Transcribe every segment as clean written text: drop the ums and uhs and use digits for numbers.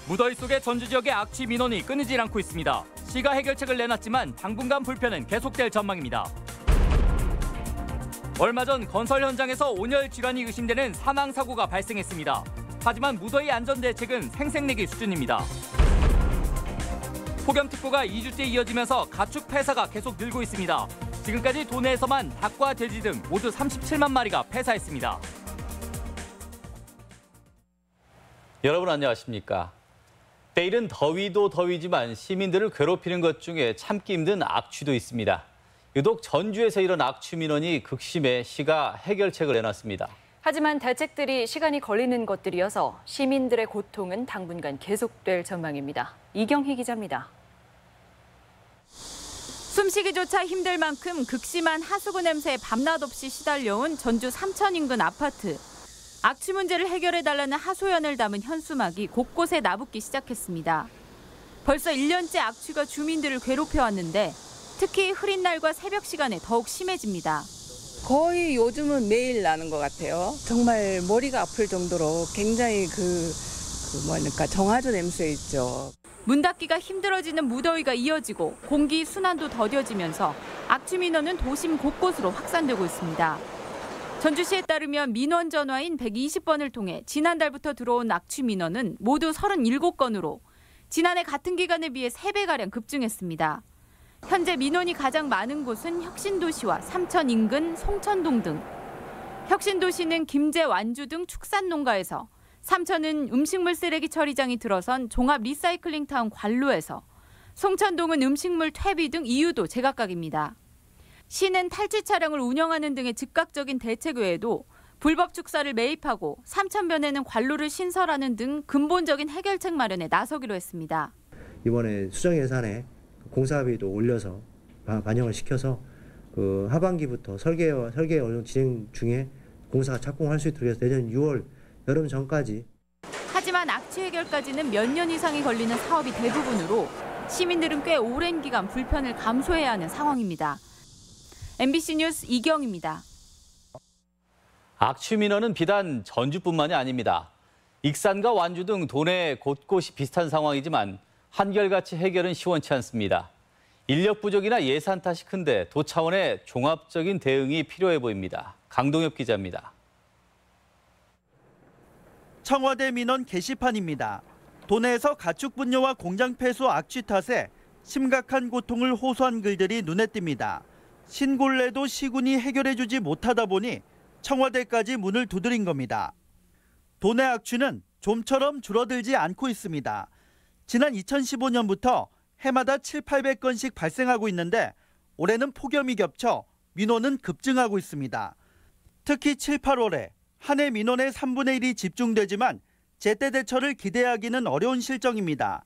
무더위 속에 전주 지역의 악취 민원이 끊이질 않고 있습니다. 시가 해결책을 내놨지만 당분간 불편은 계속될 전망입니다. 얼마 전 건설 현장에서 온열 질환이 의심되는 사망 사고가 발생했습니다. 하지만 무더위 안전 대책은 생색내기 수준입니다. 폭염특보가 2주째 이어지면서 가축 폐사가 계속 늘고 있습니다. 지금까지 도내에서만 닭과 돼지 등 모두 37만 마리가 폐사했습니다. 여러분 안녕하십니까? 때이른 더위도 더위지만 시민들을 괴롭히는 것 중에 참기 힘든 악취도 있습니다. 유독 전주에서 이런 악취 민원이 극심해 시가 해결책을 내놨습니다. 하지만 대책들이 시간이 걸리는 것들이어서 시민들의 고통은 당분간 계속될 전망입니다. 이경희 기자입니다. 숨쉬기조차 힘들 만큼 극심한 하수구 냄새에 밤낮 없이 시달려온 전주 삼천 인근 아파트. 악취 문제를 해결해달라는 하소연을 담은 현수막이 곳곳에 나붙기 시작했습니다. 벌써 1년째 악취가 주민들을 괴롭혀왔는데 특히 흐린 날과 새벽 시간에 더욱 심해집니다. 거의 요즘은 매일 나는 것 같아요. 정말 머리가 아플 정도로 굉장히 정화조 냄새 있죠. 문 닫기가 힘들어지는 무더위가 이어지고 공기 순환도 더뎌지면서 악취 민원은 도심 곳곳으로 확산되고 있습니다. 전주시에 따르면 민원 전화인 120번을 통해 지난달부터 들어온 악취 민원은 모두 37건으로 지난해 같은 기간에 비해 3배가량 급증했습니다. 현재 민원이 가장 많은 곳은 혁신도시와 삼천 인근 송천동 등. 혁신도시는 김제, 완주 등 축산농가에서, 삼천은 음식물 쓰레기 처리장이 들어선 종합 리사이클링타운 관로에서, 송천동은 음식물 퇴비 등 이유도 제각각입니다. 시는 탈취 차량을 운영하는 등의 즉각적인 대책 외에도 불법 축사를 매입하고 삼천변에는 관로를 신설하는 등 근본적인 해결책 마련에 나서기로 했습니다. 이번에 수정 예산에 공사비도 올려서 반영을 시켜서 하반기부터 설계 어느 정도 진행 중에 공사가 착공할 수 있도록 해서 내년 6월 여름 전까지. 하지만 악취 해결까지는 몇 년 이상이 걸리는 사업이 대부분으로 시민들은 꽤 오랜 기간 불편을 감수해야 하는 상황입니다. MBC 뉴스 이경입니다. 악취 민원은 비단 전주뿐만이 아닙니다. 익산과 완주 등 도내 곳곳이 비슷한 상황이지만 한결같이 해결은 시원치 않습니다. 인력 부족이나 예산 탓이 큰데 도 차원의 종합적인 대응이 필요해 보입니다. 강동엽 기자입니다. 청와대 민원 게시판입니다. 도내에서 가축 분뇨와 공장 폐수 악취 탓에 심각한 고통을 호소한 글들이 눈에 띕니다. 신골래도 시군이 해결해주지 못하다 보니 청와대까지 문을 두드린 겁니다. 도내 악취는 좀처럼 줄어들지 않고 있습니다. 지난 2015년부터 해마다 700~800건씩 발생하고 있는데 올해는 폭염이 겹쳐 민원은 급증하고 있습니다. 특히 7, 8월에 한 해 민원의 3분의 1이 집중되지만 제때 대처를 기대하기는 어려운 실정입니다.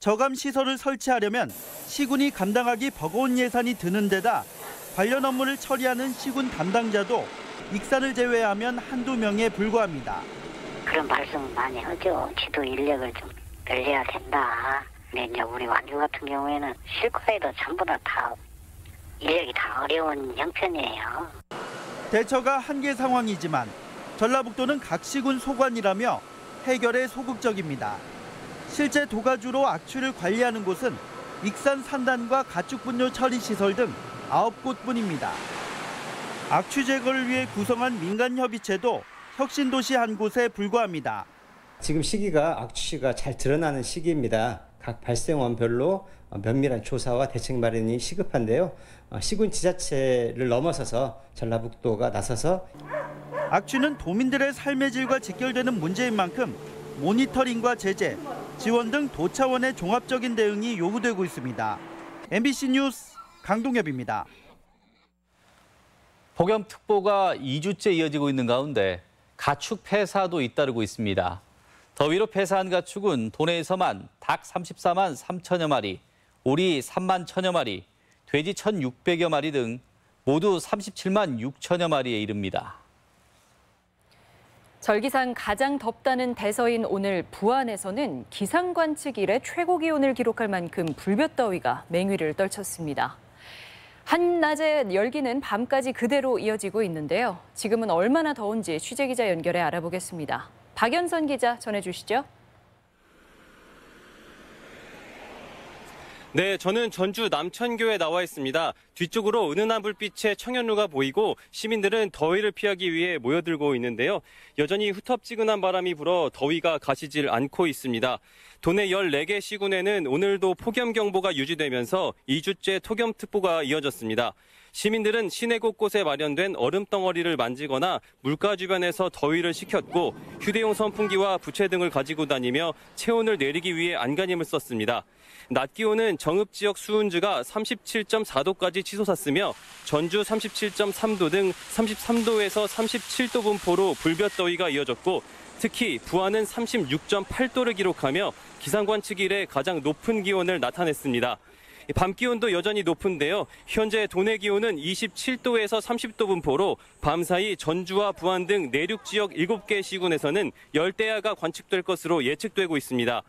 저감 시설을 설치하려면 시군이 감당하기 버거운 예산이 드는 데다 관련 업무를 처리하는 시군 담당자도 익산을 제외하면 한두 명에 불과합니다. 그런 말씀 많이 하죠. 지도 인력을 좀 늘려야 된다. 근데 이제 우리 완주 같은 경우에는 실과에도 전부 다 인력이 다 어려운 형편이에요. 대처가 한계 상황이지만 전라북도는 각 시군 소관이라며 해결에 소극적입니다. 실제 도가주로 악취를 관리하는 곳은 익산 산단과 가축분뇨 처리 시설 등 9곳뿐입니다. 악취 제거를 위해 구성한 민간협의체도 혁신도시 한 곳에 불과합니다. 지금 시기가 악취가 잘 드러나는 시기입니다. 각 발생원별로 면밀한 조사와 대책 마련이 시급한데요. 시군 지자체를 넘어서서 전라북도가 나서서 악취는 도민들의 삶의 질과 직결되는 문제인 만큼 모니터링과 제재, 지원 등 도 차원의 종합적인 대응이 요구되고 있습니다. MBC 뉴스 강동엽입니다. 폭염특보가 2주째 이어지고 있는 가운데 가축 폐사도 잇따르고 있습니다. 더위로 폐사한 가축은 도내에서만 닭 34만 3천여 마리, 오리 3만 1천여 마리, 돼지 1,600여 마리 등 모두 37만 6천여 마리에 이릅니다. 절기상 가장 덥다는 대서인 오늘 부안에서는 기상 관측 이래 최고 기온을 기록할 만큼 불볕더위가 맹위를 떨쳤습니다. 한낮의 열기는 밤까지 그대로 이어지고 있는데요. 지금은 얼마나 더운지 취재기자 연결해 알아보겠습니다. 박연선 기자 전해주시죠. 네, 저는 전주 남천교에 나와 있습니다. 뒤쪽으로 은은한 불빛의 청현루가 보이고 시민들은 더위를 피하기 위해 모여들고 있는데요. 여전히 후텁지근한 바람이 불어 더위가 가시질 않고 있습니다. 도내 14개 시군에는 오늘도 폭염경보가 유지되면서 2주째 폭염특보가 이어졌습니다. 시민들은 시내 곳곳에 마련된 얼음덩어리를 만지거나 물가 주변에서 더위를 식혔고 휴대용 선풍기와 부채 등을 가지고 다니며 체온을 내리기 위해 안간힘을 썼습니다. 낮 기온은 정읍 지역 수은주가 37.4도까지 치솟았으며 전주 37.3도 등 33도에서 37도 분포로 불볕더위가 이어졌고 특히 부안은 36.8도를 기록하며 기상관측 이래 가장 높은 기온을 나타냈습니다. 밤 기온도 여전히 높은데요. 현재 도내 기온은 27도에서 30도 분포로 밤사이 전주와 부안 등 내륙 지역 7개 시군에서는 열대야가 관측될 것으로 예측되고 있습니다.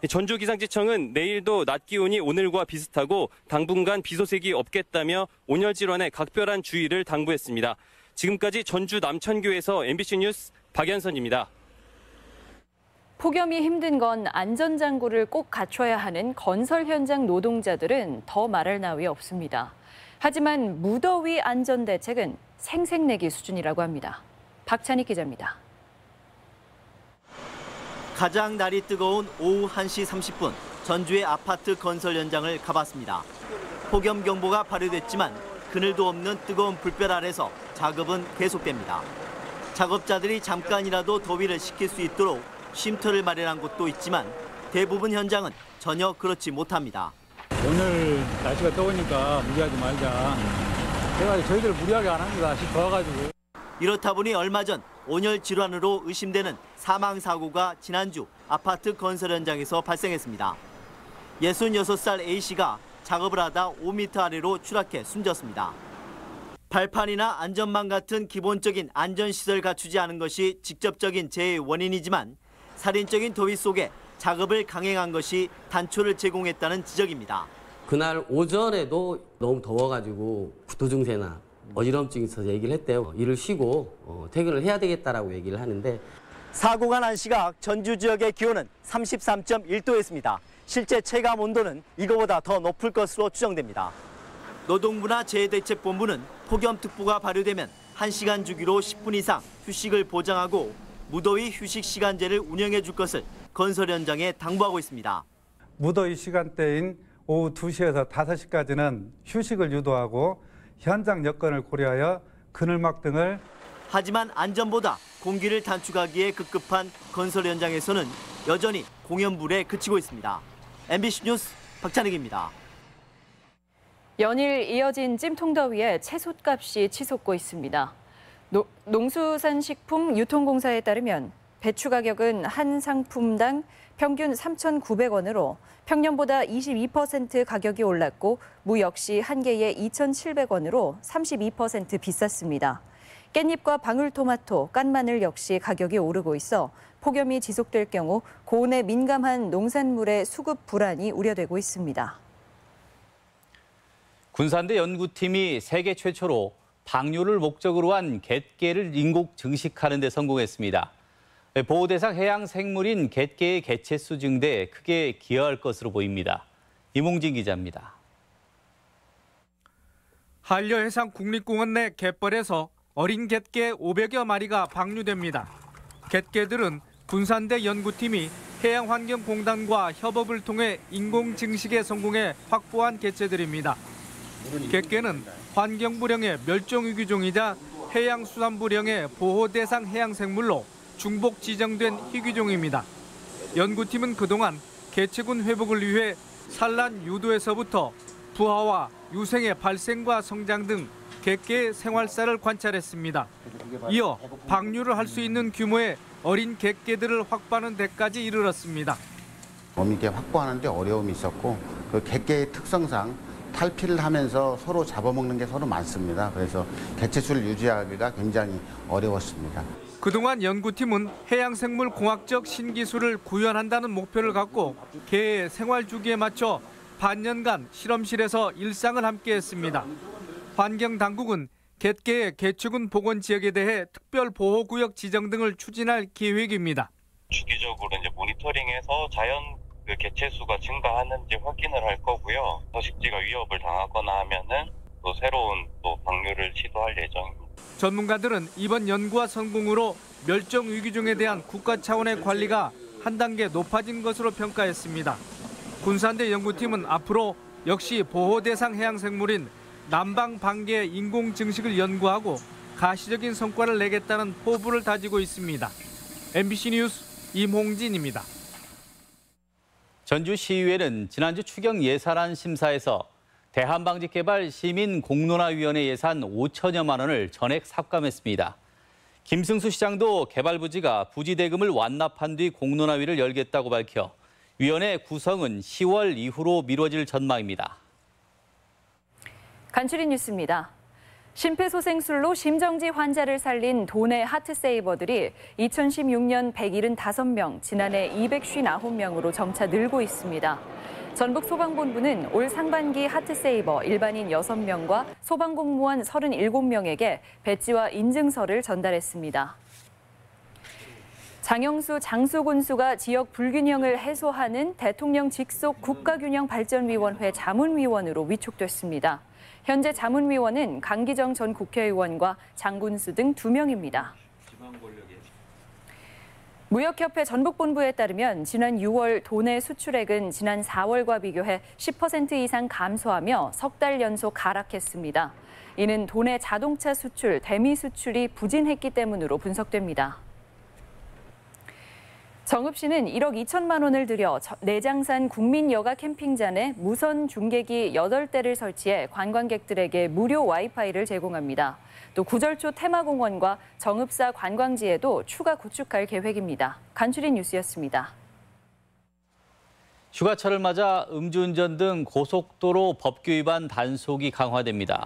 전주기상지청은 내일도 낮 기온이 오늘과 비슷하고 당분간 비 소식이 없겠다며 온열 질환에 각별한 주의를 당부했습니다. 지금까지 전주 남천교에서 MBC 뉴스 박연선입니다. 폭염이 힘든 건 안전장구를 꼭 갖춰야 하는 건설 현장 노동자들은 더 말할 나위 없습니다. 하지만 무더위 안전대책은 생색내기 수준이라고 합니다. 박찬희 기자입니다. 가장 날이 뜨거운 오후 1시 30분 전주의 아파트 건설 현장을 가봤습니다. 폭염경보가 발효됐지만 그늘도 없는 뜨거운 불볕 아래서 작업은 계속됩니다. 작업자들이 잠깐이라도 더위를 식힐 수 있도록 쉼터를 마련한 곳도 있지만 대부분 현장은 전혀 그렇지 못합니다. 오늘 날씨가 더우니까 무리하지 말자. 제가 저희들 무리하게 안 합니다. 날씨 더워가지고. 이렇다 보니 얼마 전 온열 질환으로 의심되는 사망사고가 지난주 아파트 건설 현장에서 발생했습니다. 66살 A씨가 작업을 하다 5m 아래로 추락해 숨졌습니다. 발판이나 안전망 같은 기본적인 안전시설 갖추지 않은 것이 직접적인 재해의 원인이지만 살인적인 더위 속에 작업을 강행한 것이 단초를 제공했다는 지적입니다. 그날 오전에도 너무 더워가지고 구토 증세나 어지럼증이 있어서 얘기를 했대요. 일을 쉬고 퇴근을 해야 되겠다라고 얘기를 하는데 사고가 난 시각 전주 지역의 기온은 33.1도였습니다. 실제 체감 온도는 이거보다 더 높을 것으로 추정됩니다. 노동부나 재해대책본부는 폭염특보가 발효되면 1시간 주기로 10분 이상 휴식을 보장하고 무더위 휴식 시간제를 운영해 줄 것을 건설 현장에 당부하고 있습니다. 무더위 시간대인 오후 2시에서 5시까지는 휴식을 유도하고 현장 여건을 고려하여 그늘막 등을 하지만 안전보다 공기를 단축하기에 급급한 건설 현장에서는 여전히 공연불에 그치고 있습니다. MBC 뉴스 박찬익입니다. 연일 이어진 찜통더위에 채소값이 치솟고 있습니다. 농수산식품유통공사에 따르면 배추 가격은 한 상품당 평균 3,900원으로 평년보다 22% 가격이 올랐고 무 역시 한 개에 2,700원으로 32% 비쌌습니다. 깻잎과 방울토마토, 깐마늘 역시 가격이 오르고 있어 폭염이 지속될 경우 고온에 민감한 농산물의 수급 불안이 우려되고 있습니다. 군산대 연구팀이 세계 최초로 방류를 목적으로 한 갯개를 인공 증식하는 데 성공했습니다. 보호대상 해양 생물인 갯개의 개체수 증대에 크게 기여할 것으로 보입니다. 이몽진 기자입니다. 한려해상 국립공원 내 갯벌에서 어린 갯개 500여 마리가 방류됩니다. 갯개들은 군산대 연구팀이 해양환경공단과 협업을 통해 인공 증식에 성공해 확보한 개체들입니다. 갯개는 환경부령의 멸종위기종이자 해양수산부령의 보호대상 해양생물로 중복 지정된 희귀종입니다. 연구팀은 그동안 개체군 회복을 위해 산란 유도에서부터 부화와 유생의 발생과 성장 등 갯개의 생활사를 관찰했습니다. 이어 방류를 할 수 있는 규모의 어린 갯개들을 확보하는 데까지 이르렀습니다. 어미개 확보하는 데 어려움이 있었고 그 갯개의 특성상 탈피를 하면서 서로 잡아먹는 게 서로 많습니다. 그래서 개체수를 유지하기가 굉장히 어려웠습니다. 그동안 연구팀은 해양생물 공학적 신기술을 구현한다는 목표를 갖고 개의 생활 주기에 맞춰 반년간 실험실에서 일상을 함께했습니다. 환경당국은 갯개의 개체군 복원 지역에 대해 특별 보호구역 지정 등을 추진할 계획입니다. 주기적으로 이제 모니터링해서 자연 그 개체 수가 증가하는지 확인을 할 거고요. 서식지가 위협을 당하거나 하면은 또 새로운 또 방류를 시도할 예정입니다. 전문가들은 이번 연구와 성공으로 멸종 위기종에 대한 국가 차원의 관리가 한 단계 높아진 것으로 평가했습니다. 군산대 연구팀은 앞으로 역시 보호 대상 해양 생물인 남방 방개의 인공 증식을 연구하고 가시적인 성과를 내겠다는 포부를 다지고 있습니다. MBC 뉴스 임홍진입니다. 전주시의회는 지난주 추경 예산안 심사에서 대한방직개발 시민공론화위원회 예산 5천여만 원을 전액 삭감했습니다. 김승수 시장도 개발부지가 부지대금을 완납한 뒤 공론화위를 열겠다고 밝혀 위원회 구성은 10월 이후로 미뤄질 전망입니다. 간추린 뉴스입니다. 심폐소생술로 심정지 환자를 살린 도내 하트세이버들이 2016년 175명, 지난해 259명으로 점차 늘고 있습니다. 전북소방본부는 올 상반기 하트세이버 일반인 6명과 소방공무원 37명에게 배지와 인증서를 전달했습니다. 장영수 장수군수가 지역 불균형을 해소하는 대통령 직속 국가균형발전위원회 자문위원으로 위촉됐습니다. 현재 자문위원은 강기정 전 국회의원과 장군수 등 2명입니다. 무역협회 전북본부에 따르면 지난 6월 도내 수출액은 지난 4월과 비교해 10% 이상 감소하며 석 달 연속 하락했습니다. 이는 도내 자동차 수출, 대미 수출이 부진했기 때문으로 분석됩니다. 정읍시는 1억 2천만 원을 들여 내장산 국민여가 캠핑장에 무선 중계기 8대를 설치해 관광객들에게 무료 와이파이를 제공합니다. 또 구절초 테마공원과 정읍사 관광지에도 추가 구축할 계획입니다. 간추린 뉴스였습니다. 휴가철을 맞아 음주운전 등 고속도로 법규 위반 단속이 강화됩니다.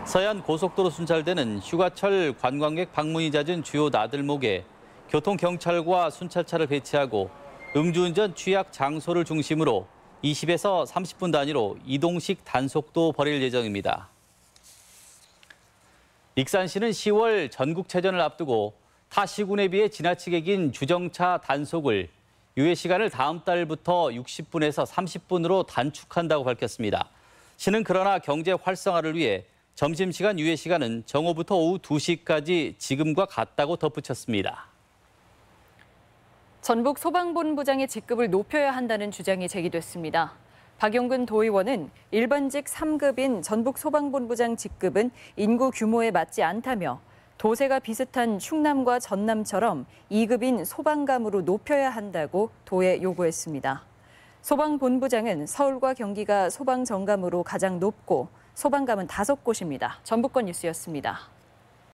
서해안 고속도로 순찰대는 휴가철 관광객 방문이 잦은 주요 나들목에 교통경찰과 순찰차를 배치하고 음주운전 취약 장소를 중심으로 20에서 30분 단위로 이동식 단속도 벌일 예정입니다. 익산시는 10월 전국체전을 앞두고 타 시군에 비해 지나치게 긴 주정차 단속을 유예 시간을 다음 달부터 60분에서 30분으로 단축한다고 밝혔습니다. 시는 그러나 경제 활성화를 위해 점심시간 유예 시간은 정오부터 오후 2시까지 지금과 같다고 덧붙였습니다. 전북 소방본부장의 직급을 높여야 한다는 주장이 제기됐습니다. 박용근 도의원은 일반직 3급인 전북 소방본부장 직급은 인구 규모에 맞지 않다며 도세가 비슷한 충남과 전남처럼 2급인 소방감으로 높여야 한다고 도에 요구했습니다. 소방본부장은 서울과 경기가 소방정감으로 가장 높고 소방감은 5곳입니다. 전북권 뉴스였습니다.